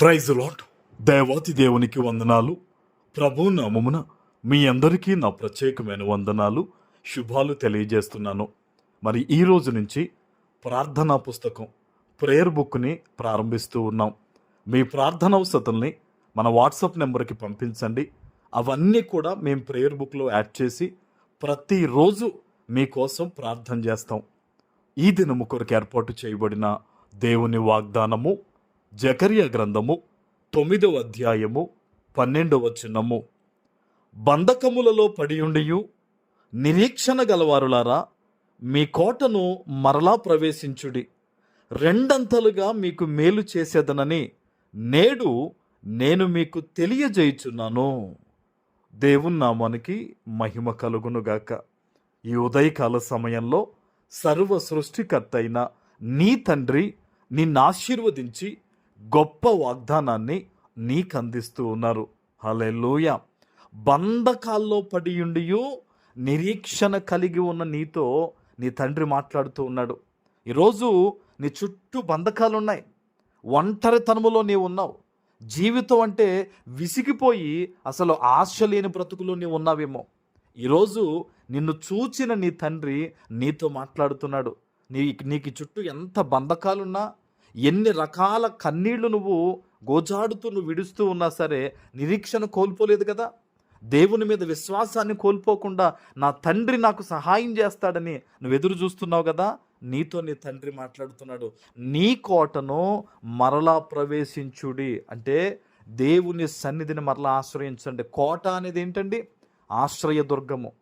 Praise lord. దేవాతి దేవునికి వందనాలు. ప్రభు నామమున మీ అందరికీ నా ప్రత్యేకమైన వందనాలు, శుభాలు తెలియజేస్తున్నాను. మరి ఈ రోజు నుంచి ప్రార్థనా పుస్తకం ప్రేయర్ బుక్ని ప్రారంభిస్తూ ఉన్నాం. మీ ప్రార్థనవసతుల్ని మన వాట్సాప్ నెంబర్కి పంపించండి. అవన్నీ కూడా మేము ప్రేయర్ బుక్లో యాడ్ చేసి ప్రతిరోజు మీకోసం ప్రార్థన చేస్తాం. ఈ దినము కొరకు ఏర్పాటు చేయబడిన దేవుని వాగ్దానము జకర్యా గ్రంథము 9వ అధ్యాయము 12వ వచనము. బంధకములలో పడియుండియు నిరీక్షణ గలవారులారా, మీ కోటను మరలా ప్రవేశించుడి. రెండంతలుగా మీకు మేలు చేసేదనని నేడు నేను మీకు తెలియజేయుచున్నాను. దేవుని నామానికి మహిమ కలుగునుగాక. ఈ ఉదయకాల సమయంలో సర్వ సృష్టికర్త అయిన నీ తండ్రి నిన్ను ఆశీర్వదించి గొప్ప వాగ్దానాన్ని నీకు అందిస్తూ ఉన్నారు. హల్లెలూయా. బంధకాల్లో పడియుండియు నిరీక్షణ కలిగి ఉన్న నీతో నీ తండ్రి మాట్లాడుతూ ఉన్నాడు. ఈరోజు నీ చుట్టూ బంధకాలు ఉన్నాయి. ఒంటరితనములో నీవు ఉన్నావు. జీవితం అంటే విసిగిపోయి అసలు ఆశ లేని బ్రతుకులో నీవు ఉన్నావేమో. ఈరోజు నిన్ను చూచిన నీ తండ్రి నీతో మాట్లాడుతున్నాడు. నీకు చుట్టూ ఎంత బంధకాలున్నా, ఎన్ని రకాల కన్నీళ్లు నువ్వు గోజాడుతూ నువ్వు విడుస్తూ ఉన్నా సరే నిరీక్షణ కోల్పోలేదు కదా. దేవుని మీద విశ్వాసాన్ని కోల్పోకుండా నా తండ్రి నాకు సహాయం చేస్తాడని నువ్వు ఎదురు చూస్తున్నావు కదా. నీతో నీ తండ్రి మాట్లాడుతున్నాడు. నీ కోటను మరలా ప్రవేశించుడి అంటే దేవుని సన్నిధిని మరలా ఆశ్రయించండి. కోట అనేది ఏంటండి? ఆశ్రయదుర్గము,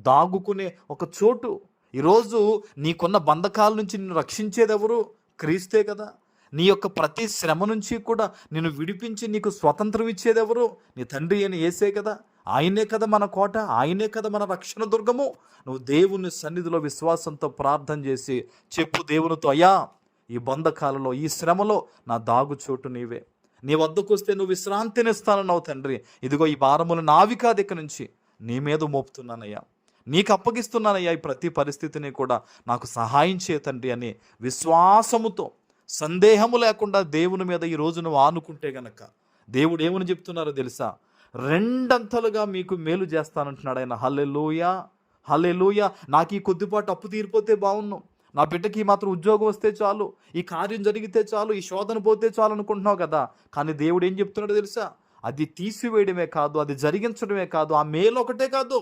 దాగుకునే ఒక చోటు. ఈరోజు నీకున్న బంధకాల నుంచి నిన్ను రక్షించేది ఎవరు? క్రీస్తే కదా. నీ యొక్క ప్రతి శ్రమ నుంచి కూడా నిన్ను విడిపించి నీకు స్వతంత్రం ఇచ్చేది ఎవరు? నీ తండ్రి అని యేసే కదా. ఆయనే కదా మన కోట, ఆయనే కదా మన రక్షణ దుర్గము. నువ్వు దేవుని సన్నిధిలో విశ్వాసంతో ప్రార్థన చేసి చెప్పు దేవునితో, అయ్యా ఈ బంధకాలలో, ఈ శ్రమలో నా దాగు చోటు నీవే. నీ వద్దకు వస్తే నువ్వు విశ్రాంతినిస్తానన్నావు తండ్రి. ఇదిగో ఈ భారములు నావి కాదు, ఇక నుంచి నీ మీద మోపుతున్నానయ్యా, నీకు అప్పగిస్తున్నానయ్యా. ఈ ప్రతి పరిస్థితిని కూడా నాకు సహాయం చేయ తండ్రి అని విశ్వాసముతో, సందేహము లేకుండా దేవుని మీద ఈ రోజు నువ్వు ఆనుకుంటే గనక దేవుడు ఏమని చెప్తున్నారో తెలుసా? రెండంతలుగా మీకు మేలు చేస్తానంటున్నాడు ఆయన. హల్లెలూయా, హల్లెలూయా. నాకు ఈ కొద్దిపాటు అప్పు తీరిపోతే బాగున్నాం, నా బిడ్డకి మాత్రం ఉద్యోగం వస్తే చాలు, ఈ కార్యం జరిగితే చాలు, ఈ శోధన పోతే చాలు అనుకుంటున్నావు కదా. కానీ దేవుడు ఏం చెప్తున్నాడో తెలుసా? అది తీసివేయడమే కాదు, అది జరిగించడమే కాదు, ఆ మేలు ఒకటే కాదు,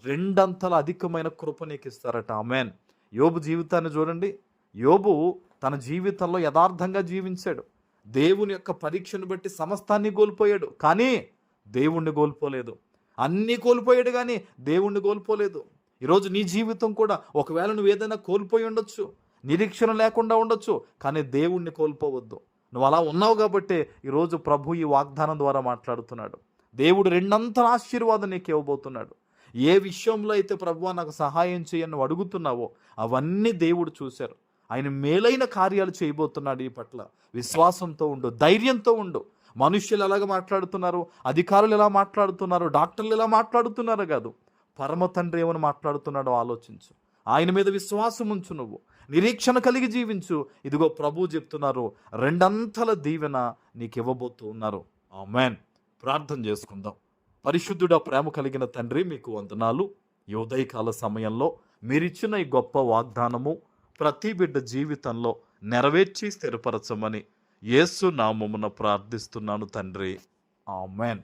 రెండంతల అధికమైన కృప నీకు ఇస్తారట. ఆమేన్. యోబు జీవితాన్ని చూడండి. యోబు తన జీవితంలో యథార్థంగా జీవించాడు. దేవుని యొక్క పరీక్షను బట్టి సమస్తాన్ని కోల్పోయాడు, కానీ దేవుణ్ణి కోల్పోలేదు. అన్నీ కోల్పోయాడు కానీ దేవుణ్ణి కోల్పోలేదు. ఈరోజు నీ జీవితం కూడా ఒకవేళ నువ్వు ఏదైనా కోల్పోయి ఉండొచ్చు, నిరీక్షణ లేకుండా ఉండొచ్చు, కానీ దేవుణ్ణి కోల్పోవద్దు. నువ్వు అలా ఉన్నావు కాబట్టి ఈరోజు ప్రభు ఈ వాగ్దానం ద్వారా మాట్లాడుతున్నాడు. దేవుడు రెండంతల ఆశీర్వాదం నీకు ఇవ్వబోతున్నాడు. ఏ విషయంలో అయితే ప్రభువా నాకు సహాయం చేయని నువ్వు అడుగుతున్నావో అవన్నీ దేవుడు చూశారు. ఆయన మేలైన కార్యాలు చేయబోతున్నాడు. ఈ పట్ల విశ్వాసంతో ఉండు, ధైర్యంతో ఉండు. మనుష్యులు ఎలాగ మాట్లాడుతున్నారు, అధికారులు ఎలా మాట్లాడుతున్నారు, డాక్టర్లు ఎలా మాట్లాడుతున్నారో కాదు, పరమ తండ్రి ఏమని మాట్లాడుతున్నాడో ఆలోచించు. ఆయన మీద విశ్వాసం ఉంచు, నువ్వు నిరీక్షణ కలిగి జీవించు. ఇదిగో ప్రభు చెప్తున్నారు, రెండంతల దీవెన నీకు ఇవ్వబోతూ ఉన్నారు. ఆమేన్. ప్రార్థన చేసుకుందాం. పరిశుద్ధుడా, ప్రేమ కలిగిన తండ్రి, మీకు వందనాలు. ఈ ఉదయకాల సమయంలో మీరిచ్చిన ఈ గొప్ప వాగ్దానము ప్రతి బిడ్డ జీవితంలో నెరవేర్చి స్థిరపరచమని యేసు నామమున ప్రార్థిస్తున్నాను తండ్రి. ఆమేన్.